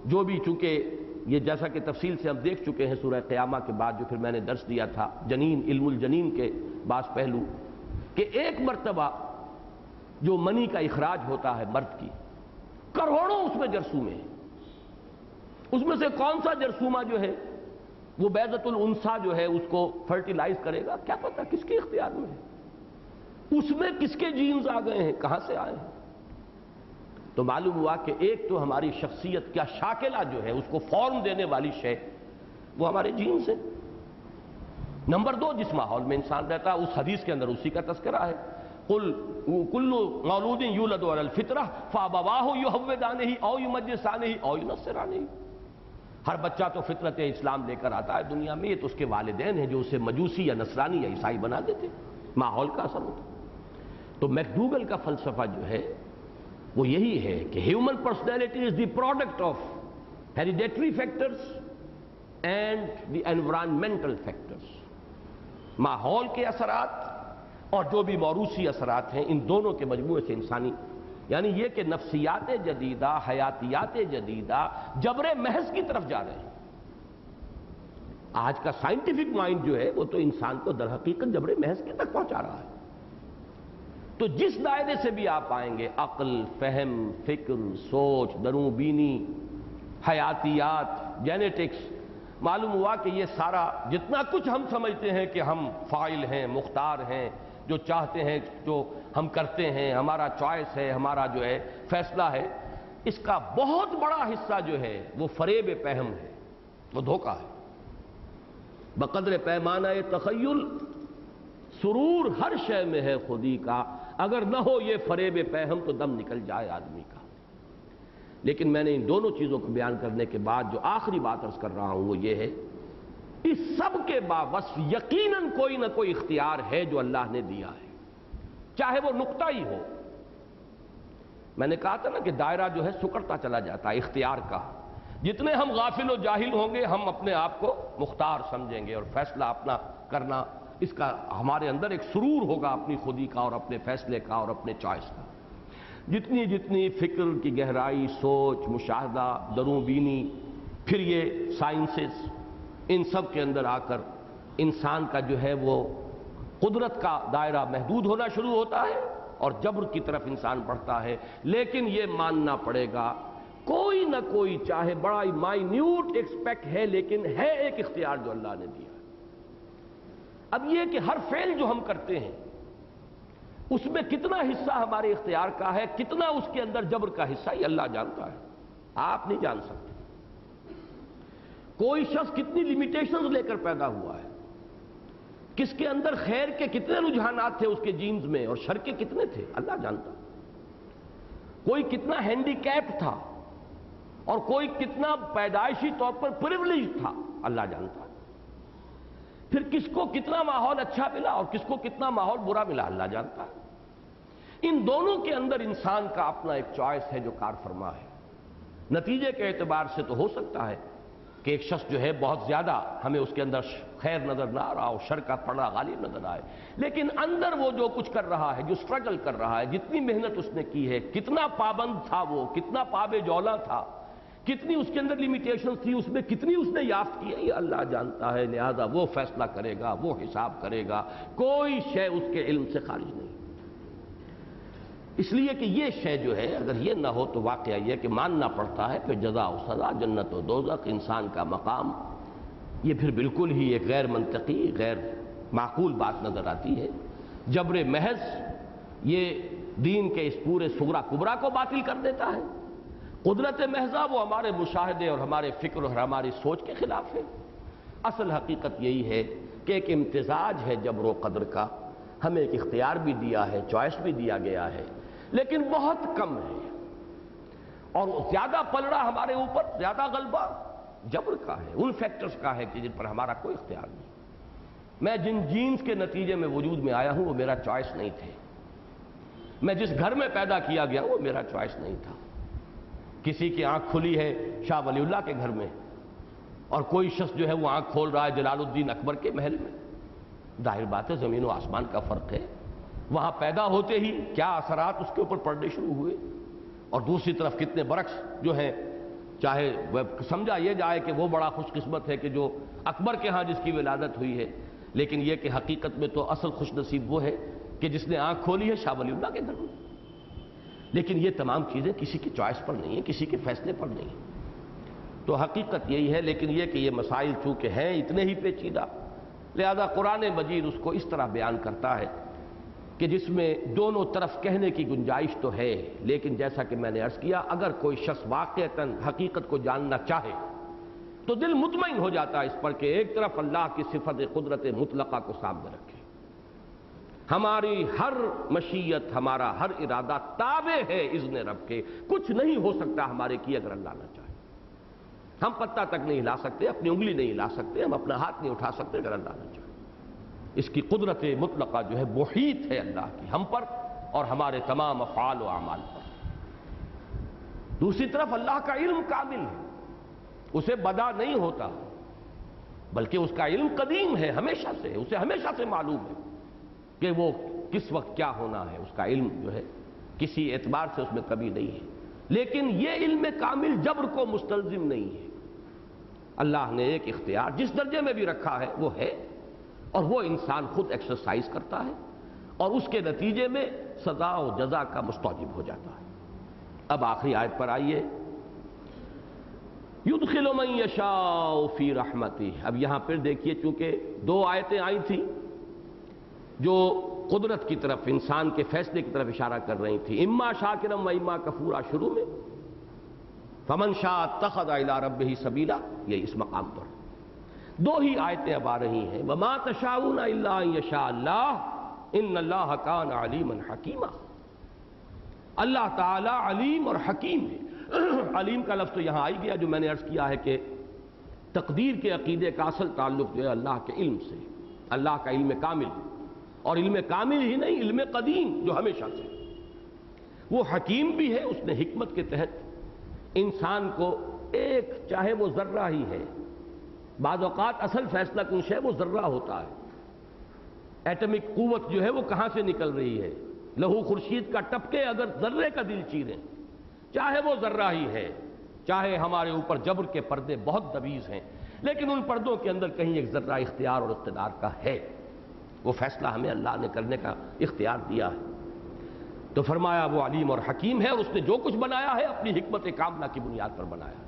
جو بھی، چونکہ یہ جیسا کہ تفصیل سے ہم دیکھ چکے ہیں سورہ قیامہ کے بعد، جو پھر میں نے درس دیا تھا جنین، علم الجنین کے بعض پہلو، کہ ایک مرتبہ جو منی کا اخراج ہوتا ہے مرد کی، کروڑوں اس میں جرثومے ہیں، اس میں سے کون سا جرثومہ جو ہے وہ بیضۃ الانثیٰ جو ہے اس کو فرٹیلائز کرے گا، کیا پتہ کس کے اختیار میں ہے، اس میں کس کے جینز آ گئے ہیں، کہاں سے آئے ہیں۔ تو معلوم ہوا کہ ایک تو ہماری شخصیت کا شاکلہ جو ہے اس کو فارم دینے والی شے وہ ہمارے جینز ہیں۔ نمبر 2، جس ماحول میں انسان رہتا ہے اس حدیث کے اندر اسی کا تذکرہ ہے، قل کل مولود یولد علی الفطرہ فابواہ یہودانہ او یمجسانہ او ینصرانہ۔ ہر بچہ تو فطرت اسلام لے کر آتا ہے دنیا میں، یہ تو اس کے والدین ہیں جو اسے مجوسی یا نصرانی یا عیسائی بنا دیتے، ماحول کا اثر ہوتا۔ تو میکڈوگل کا فلسفہ جو ہے وہ یہی ہے کہ human personality is the product of hereditary factors and the environmental factors. ماحول کے اثرات اور جو بھی موروثی اثرات ہیں، ان دونوں کے مجموعے سے انسانی، یعنی یہ کہ نفسیات جدیدہ، حیاتیات جدیدہ جبر محض کی طرف جا رہے ہیں۔ آج کا سائنٹیفک مائنڈ جو ہے وہ تو انسان کو در حقیقت جبر محض کی تک پہنچا رہا ہے۔ تو جس دائرے سے بھی آپ آئیں گے، عقل، فہم، فکر، سوچ، درون بینی، حیاتیات، جینیٹکس، معلوم ہوا کہ یہ سارا جتنا کچھ ہم سمجھتے ہیں کہ ہم فاعل ہیں، مختار ہیں، جو چاہتے ہیں جو ہم کرتے ہیں، ہمارا چوائس ہے، ہمارا جو ہے فیصلہ ہے، اس کا بہت بڑا حصہ جو ہے وہ فریب پہم ہے، وہ دھوکہ ہے۔ بقدر پیمانہ تخیل سرور ہر شے میں ہے خودی کا، اگر نہ ہو یہ فریب پہم تو دم نکل جائے آدمی کا۔ لیکن میں نے ان دونوں چیزوں کو بیان کرنے کے بعد جو آخری بات عرض کر رہا ہوں وہ یہ ہے، اس سب کے باوصف یقیناً کوئی نہ کوئی اختیار ہے جو اللہ نے دیا ہے، چاہے وہ نقطہ ہی ہو۔ میں نے کہا تھا نا کہ دائرہ جو ہے سکڑتا چلا جاتا ہے اختیار کا، جتنے ہم غافل و جاہل ہوں گے ہم اپنے آپ کو مختار سمجھیں گے، اور فیصلہ اپنا کرنا، اس کا ہمارے اندر ایک سرور ہوگا اپنی خودی کا اور اپنے فیصلے کا اور اپنے چوائس کا۔ جتنی جتنی فکر کی گہرائی، سوچ، مشاہدہ، درون بینی، پھر یہ سائنسز، ان سب کے اندر آ کر انسان کا جو ہے وہ قدرت کا دائرہ محدود ہونا شروع ہوتا ہے اور جبر کی طرف انسان بڑھتا ہے۔ لیکن یہ ماننا پڑے گا کوئی نہ کوئی، چاہے بڑا ہی مائنیوٹ ایکسپیکٹ ہے، لیکن ہے ایک اختیار جو اللہ نے دیا ہے۔ اب یہ کہ ہر فعل جو ہم کرتے ہیں اس میں کتنا حصہ ہمارے اختیار کا ہے، کتنا اس کے اندر جبر کا حصہ، یہ اللہ جانتا ہے، آپ نہیں جان سکتے۔ کوئی شخص کتنی لیمیٹیشنز لے کر پیدا ہوا ہے، کس کے اندر خیر کے کتنے رجحانات تھے اس کے جینز میں اور شر کے کتنے تھے، اللہ جانتا۔ کوئی کتنا ہینڈی کیپ تھا اور کوئی کتنا پیدائشی طور پر پریولیج تھا، اللہ جانتا۔ پھر کس کو کتنا ماحول اچھا ملا اور کس کو کتنا ماحول برا ملا، اللہ جانتا ہے۔ ان دونوں کے اندر انسان کا اپنا ایک چوائس ہے جو کار فرما ہے۔ نتیجے کے اعتبار سے تو ہو سکتا ہے کہ ایک شخص جو ہے بہت زیادہ ہمیں اس کے اندر خیر نظر نہ آ رہا ہو، شر کا پڑا غالب نظر آئے، لیکن اندر وہ جو کچھ کر رہا ہے، جو سٹرگل کر رہا ہے، جتنی محنت اس نے کی ہے، کتنا پابند تھا وہ، کتنا پاب جولا تھا، کتنی اس کے اندر لیمیٹیشن تھی، اس میں کتنی اس نے یافت کی ہے، یہ اللہ جانتا ہے۔ لہذا وہ فیصلہ کرے گا، وہ حساب کرے گا، کوئی شے اس کے علم سے خارج نہیں۔ اس لیے کہ یہ شے جو ہے اگر یہ نہ ہو تو واقعہ یہ کہ ماننا پڑتا ہے، پھر جزا و سزا، جنت و دوزخ، انسان کا مقام، یہ پھر بالکل ہی ایک غیر منطقی، غیر معقول بات نظر آتی ہے۔ جبر محض یہ دین کے اس پورے صغرا کبرا کو باطل کر دیتا ہے۔ قدرت محضہ وہ ہمارے مشاہدے اور ہمارے فکر اور ہماری سوچ کے خلاف ہے۔ اصل حقیقت یہی ہے کہ ایک امتزاج ہے جبر و قدر کا، ہمیں ایک اختیار بھی دیا ہے، چوائس بھی دیا گیا ہے، لیکن بہت کم ہے، اور زیادہ پلڑا ہمارے اوپر، زیادہ غلبہ جبر کا ہے، ان فیکٹرز کا ہے کہ جن پر ہمارا کوئی اختیار نہیں۔ میں جن جینز کے نتیجے میں وجود میں آیا ہوں وہ میرا چوائس نہیں تھے، میں جس گھر میں پیدا کیا گیا وہ میرا چوائس نہیں تھا۔ کسی کی آنکھ کھلی ہے شاہ ولی اللہ کے گھر میں، اور کوئی شخص جو ہے وہ آنکھ کھول رہا ہے جلال الدین اکبر کے محل میں، ظاہر بات ہے زمین و آسمان کا فرق ہے۔ وہاں پیدا ہوتے ہی کیا اثرات اس کے اوپر پڑنے شروع ہوئے، اور دوسری طرف کتنے برعکس جو ہیں، چاہے سمجھا یہ جائے کہ وہ بڑا خوش قسمت ہے کہ جو اکبر کے ہاں جس کی ولادت ہوئی ہے، لیکن یہ کہ حقیقت میں تو اصل خوش نصیب وہ ہے کہ جس نے آنکھ کھولی ہے شاہ ولی اللہ کے گھر میں۔ لیکن یہ تمام چیزیں کسی کی چوائس پر نہیں ہیں، کسی کے فیصلے پر نہیں ہیں۔ تو حقیقت یہی ہے، لیکن یہ کہ یہ مسائل چونکہ ہیں اتنے ہی پیچیدہ، لہذا قرآن مجید اس کو اس طرح بیان کرتا ہے کہ جس میں دونوں طرف کہنے کی گنجائش تو ہے، لیکن جیسا کہ میں نے عرض کیا اگر کوئی شخص واقعتاً حقیقت کو جاننا چاہے تو دل مطمئن ہو جاتا ہے اس پر کہ ایک طرف اللہ کی صفت قدرت مطلقہ کو سامنے رکھے، ہماری ہر مشیت، ہمارا ہر ارادہ تابع ہے اذن رب کے، کچھ نہیں ہو سکتا ہمارے کی اگر اللہ نہ چاہے۔ ہم پتہ تک نہیں ہلا سکتے، اپنی انگلی نہیں ہلا سکتے، ہم اپنا ہاتھ نہیں اٹھا سکتے اگر اللہ نہ چاہے۔ اس کی قدرت مطلقہ جو ہے محیط ہے اللہ کی ہم پر اور ہمارے تمام افعال و اعمال پر۔ دوسری طرف اللہ کا علم کامل ہے، اسے بدا نہیں ہوتا، بلکہ اس کا علم قدیم ہے، ہمیشہ سے، اسے ہمیشہ سے معلوم ہے کہ وہ کس وقت کیا ہونا ہے، اس کا علم جو ہے کسی اعتبار سے اس میں کمی نہیں ہے۔ لیکن یہ علم کامل جبر کو مستلزم نہیں ہے، اللہ نے ایک اختیار جس درجے میں بھی رکھا ہے وہ ہے، اور وہ انسان خود ایکسرسائز کرتا ہے اور اس کے نتیجے میں سزا و جزا کا مستوجب ہو جاتا ہے۔ اب آخری آیت پر آئیے، یدخل من یشاء فی رحمتہ۔ اب یہاں پھر دیکھیے چونکہ دو آیتیں آئی تھیں جو قدرت کی طرف، انسان کے فیصلے کی طرف اشارہ کر رہی تھی، اما شاکرا و اما کفورا شروع میں، فمن شاء اتخذ الی ربہ سبیلا، یہ اس مقام پر دو ہی آیتیں اب آ رہی ہیں، وما تشاءون الا ان یشاء اللہ ان اللہ کان علیما حکیما۔ اللہ تعالی علیم اور حکیم ہے۔ علیم کا لفظ تو یہاں آئی گیا جو میں نے عرض کیا ہے کہ تقدیر کے عقیدے کا اصل تعلق جو ہے اللہ کے علم سے، اللہ کا علم کامل، اور علم کامل ہی نہیں، علم قدیم جو ہمیشہ سے، وہ حکیم بھی ہے، اس نے حکمت کے تحت انسان کو ایک، چاہے وہ ذرہ ہی ہے، بعض اوقات اصل فیصلہ کن ہے وہ ذرہ ہوتا ہے، ایٹمک قوت جو ہے وہ کہاں سے نکل رہی ہے، لہو خورشید کا ٹپکے اگر ذرے کا دل چیریں، چاہے وہ ذرہ ہی ہے، چاہے ہمارے اوپر جبر کے پردے بہت دبیز ہیں، لیکن ان پردوں کے اندر کہیں ایک ذرہ اختیار اور اقتدار کا ہے، وہ فیصلہ ہمیں اللہ نے کرنے کا اختیار دیا ہے۔ تو فرمایا وہ علیم اور حکیم ہے، اور اس نے جو کچھ بنایا ہے اپنی حکمت کاملہ کی بنیاد پر بنایا ہے۔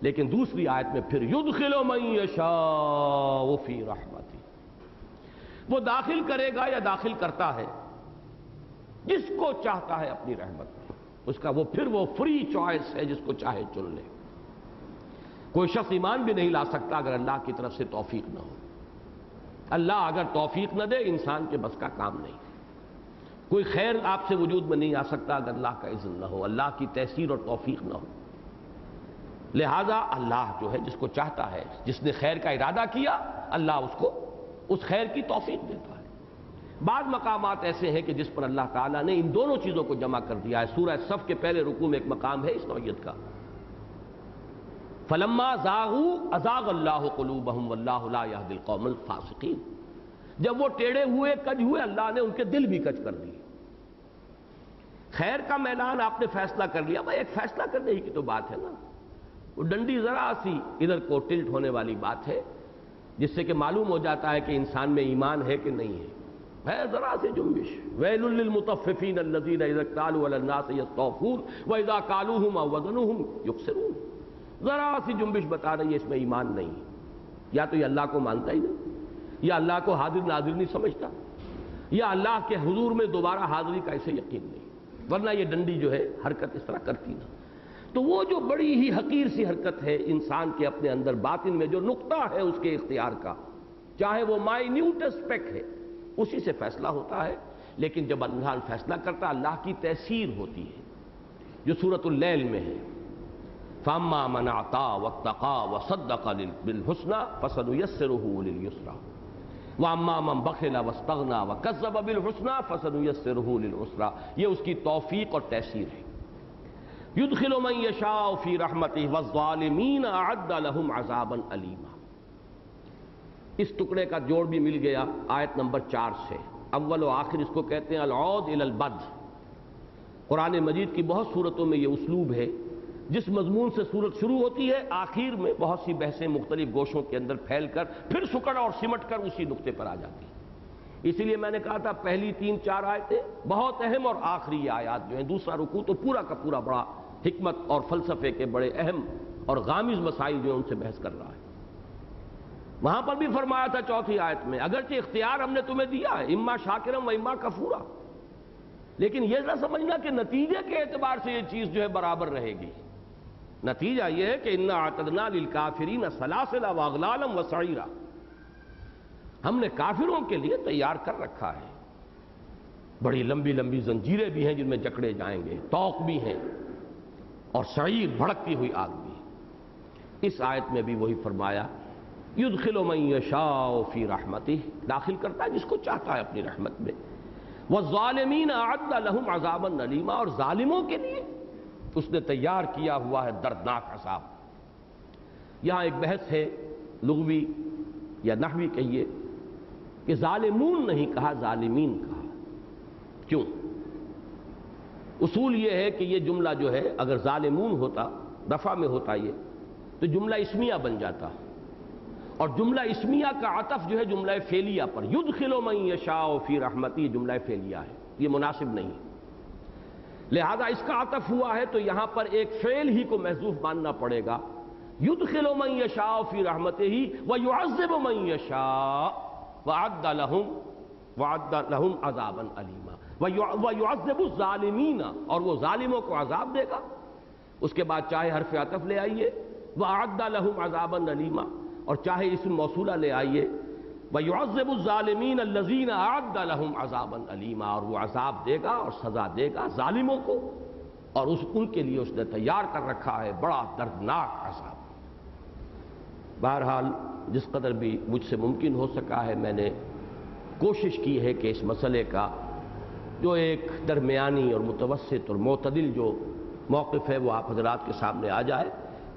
لیکن دوسری آیت میں پھر یدخل من یشاء فی رحمتہ، وہ داخل کرے گا یا داخل کرتا ہے جس کو چاہتا ہے اپنی رحمت میں، اس کا وہ پھر وہ فری چوائس ہے، جس کو چاہے چن لے۔ کوئی شخص ایمان بھی نہیں لا سکتا اگر اللہ کی طرف سے توفیق نہ ہو، اللہ اگر توفیق نہ دے انسان کے بس کا کام نہیں۔ کوئی خیر آپ سے وجود میں نہیں آ سکتا اگر اللہ کا اذن نہ ہو، اللہ کی تیسیر اور توفیق نہ ہو۔ لہذا اللہ جو ہے جس کو چاہتا ہے، جس نے خیر کا ارادہ کیا، اللہ اس کو اس خیر کی توفیق دیتا ہے۔ بعض مقامات ایسے ہیں کہ جس پر اللہ تعالیٰ نے ان دونوں چیزوں کو جمع کر دیا ہے۔ سورہ صف کے پہلے رکوع میں ایک مقام ہے اس نوعیت کا، فلما زاغوا ازاغ اللہ قلوبہم واللہ لا یہدی القوم الفاسقین۔ جب وہ ٹیڑے ہوئے، کج ہوئے، اللہ نے ان کے دل بھی کج کر دیے۔ خیر کا میدان آپ نے فیصلہ کر لیا، بھائی ایک فیصلہ کرنے ہی کی تو بات ہے نا، وہ ڈنڈی ذرا سی ادھر کو ٹلٹ ہونے والی بات ہے، جس سے کہ معلوم ہو جاتا ہے کہ انسان میں ایمان ہے کہ نہیں ہے ذرا سی جنبش۔ ویل للمطففین الذین اذا اکتالوا علی الناس یستوفون واذا کالوہم او وزنوہم یخسرون۔ ذرا سی جنبش بتا رہی ہے اس میں ایمان نہیں، یا تو یہ اللہ کو مانتا ہی نہیں، یا اللہ کو حاضر ناظر نہیں سمجھتا، یا اللہ کے حضور میں دوبارہ حاضری کا اسے یقین نہیں، ورنہ یہ ڈنڈی جو ہے حرکت اس طرح کرتی نہ۔ تو وہ جو بڑی ہی حقیر سی حرکت ہے انسان کے اپنے اندر باطن میں، جو نقطہ ہے اس کے اختیار کا، چاہے وہ مائنیوٹس پیک ہے، اسی سے فیصلہ ہوتا ہے۔ لیکن جب انسان فیصلہ کرتا، اللہ کی تیسیر ہوتی ہے، جو سورۃ اللیل میں ہے، فَأَمَّا مَنْ أَعْطَىٰ وَاتَّقَىٰ وَصَدَّقَ بِالْحُسْنَىٰ فَسَنُيَسِّرُهُ لِلْيُسْرَىٰ وَأَمَّا مَنْ بَخِلَ وَاسْتَغْنَىٰ وَكَذَّبَ بِالْحُسْنَىٰ فَسَنُيَسِّرُهُ لِلْعُسْرَىٰ۔ یہ اس کی توفیق اور تحصیل ہے۔ يُدْخِلُ مَن يَشَاءُ فِي رَحْمَتِهِ وَالظَّالِمِينَ أَعَدَّ لَهُمْ عَذَابًا أَلِيمًا۔ اس ٹکڑے کا جوڑ بھی مل گیا آیت نمبر 4 سے، اول و آخر اس کو کہتے ہیں العود الی البد۔ قرآن مجید کی بہت صورتوں میں یہ اسلوب ہے، جس مضمون سے صورت شروع ہوتی ہے آخر میں بہت سی بحثیں مختلف گوشوں کے اندر پھیل کر پھر سکڑ اور سمٹ کر اسی نقطے پر آ جاتی ہیں۔ اسی لیے میں نے کہا تھا پہلی 3-4 آیتیں بہت اہم، اور آخری یہ آیات جو ہیں، دوسرا رکوع تو پورا کا پورا بڑا حکمت اور فلسفے کے بڑے اہم اور غامض مسائل جو ہیں ان سے بحث کر رہا ہے۔ وہاں پر بھی فرمایا تھا چوتھی آیت میں، اگرچہ اختیار ہم نے تمہیں دیا ہے، اما شاکرم و اما کفورا، لیکن یہ نہ سمجھنا کہ نتیجے کے اعتبار سے یہ چیز جو ہے برابر رہے گی۔ نتیجہ یہ ہے کہ انا اعتدنا للکافرین سلاسل واغلالا وسعیرا، ہم نے کافروں کے لیے تیار کر رکھا ہے، بڑی لمبی لمبی زنجیریں بھی ہیں جن میں جکڑے جائیں گے، طوق بھی ہیں، اور سعیر بھڑکتی ہوئی آگ بھی۔ اس آیت میں بھی وہی فرمایا، یدخل من یشاء فی رحمتہ، داخل کرتا ہے جس کو چاہتا ہے اپنی رحمت میں، والظالمین اعد لہم عذابا الیما، اور ظالموں کے لیے اس نے تیار کیا ہوا ہے دردناک عذاب۔ یہاں ایک بحث ہے لغوی یا نحوی کہیے کہ ظالمون نہیں کہا، ظالمین کہا، کیوں؟ اصول یہ ہے کہ یہ جملہ جو ہے اگر ظالمون ہوتا، رفع میں ہوتا یہ، تو جملہ اسمیہ بن جاتا، اور جملہ اسمیہ کا عطف جو ہے جملہ فعلیہ پر، یدخل من یشاء فی رحمتہ، جملہ فعلیہ ہے، یہ مناسب نہیں، لہذا اس کا عطف ہوا ہے تو یہاں پر ایک فعل ہی کو محذوف ماننا پڑے گا، یدخل من یشاء فی رحمتہ ویعذب من یشاء وعد لہم عذابا الیما، ویعذب الظالمین، اور وہ ظالموں کو عذاب دے گا۔ اس کے بعد چاہے حرف عطف لے آئیے وعد لہم عذابا الیما، اور چاہے اسم موصولہ لے آئیے وَيُعَذِّبُ الظَّالِمِينَ الَّذِينَ أَعَدَّ لَهُمْ عَذَابًا أَلِيمًا، اور وہ عذاب دے گا اور سزا دے گا ظالموں کو، اور ان کے لیے اس نے تیار کر رکھا ہے بڑا دردناک عذاب۔ بہرحال جس قدر بھی مجھ سے ممکن ہو سکا ہے میں نے کوشش کی ہے کہ اس مسئلے کا جو ایک درمیانی اور متوسط اور معتدل جو موقف ہے وہ آپ حضرات کے سامنے آ جائے۔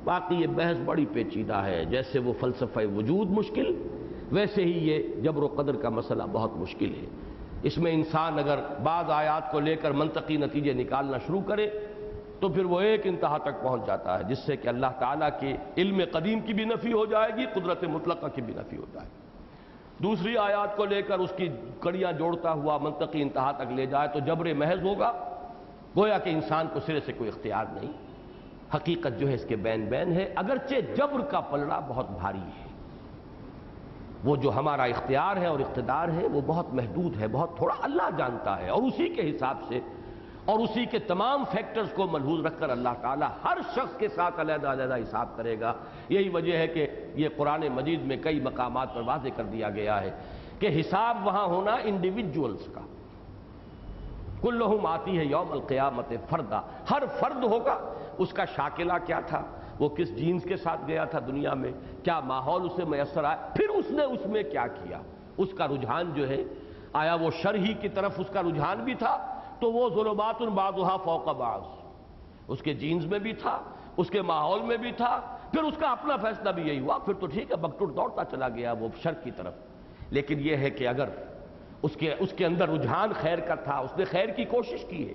باقی یہ بحث بڑی پیچیدہ ہے، جیسے وہ فلسفہ وجود مشکل، ویسے ہی یہ جبر و قدر کا مسئلہ بہت مشکل ہے۔ اس میں انسان اگر بعض آیات کو لے کر منطقی نتیجے نکالنا شروع کرے تو پھر وہ ایک انتہا تک پہنچ جاتا ہے، جس سے کہ اللہ تعالیٰ کے علم قدیم کی بھی نفی ہو جائے گی، قدرت مطلقہ کی بھی نفی ہو جائے گی۔ دوسری آیات کو لے کر اس کی کڑیاں جوڑتا ہوا منطقی انتہا تک لے جائے تو جبر محض ہوگا، گویا کہ انسان کو سرے سے کوئی اختیار نہیں۔ حقیقت جو ہے اس کے بین بین ہے، اگرچہ جبر کا پلڑا بہت بھاری ہے، وہ جو ہمارا اختیار ہے اور اقتدار ہے وہ بہت محدود ہے، بہت تھوڑا اللہ جانتا ہے، اور اسی کے حساب سے اور اسی کے تمام فیکٹرز کو ملحوظ رکھ کر اللہ تعالیٰ ہر شخص کے ساتھ علیحدہ علیحدہ حساب کرے گا۔ یہی وجہ ہے کہ یہ قرآن مجید میں کئی مقامات پر واضح کر دیا گیا ہے کہ حساب وہاں ہونا انڈیویجولز کا، کلہم آتی ہے یوم القیامت فردا، ہر فرد ہوگا، اس کا شاکلہ کیا تھا، وہ کس جینز کے ساتھ گیا تھا دنیا میں، کیا ماحول اسے میسر آیا، پھر اس نے اس میں کیا کیا، اس کا رجحان جو ہے آیا وہ شرعی کی طرف اس کا رجحان بھی تھا تو وہ ظلمات بعضها فوق بعض، اس کے جینز میں بھی تھا، اس کے ماحول میں بھی تھا، پھر اس کا اپنا فیصلہ بھی یہی ہوا، پھر تو ٹھیک ہے بکٹر دوڑتا چلا گیا وہ شر کی طرف۔ لیکن یہ ہے کہ اگر اس کے اندر رجحان خیر کا تھا، اس نے خیر کی کوشش کی ہے،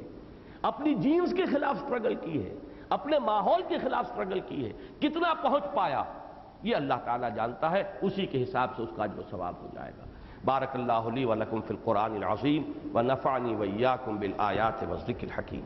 اپنی جینز کے خلاف سٹرگل کی ہے، اپنے ماحول کے خلاف سٹرگل کی ہے، کتنا پہنچ پایا یہ اللہ تعالیٰ جانتا ہے، اسی کے حساب سے اس کا اجر و ثواب ہو جائے گا۔ بارک اللہ لی و لکم فی القرآن العظیم ونفعنی وإیاکم بالآیات والذکر الحکیم۔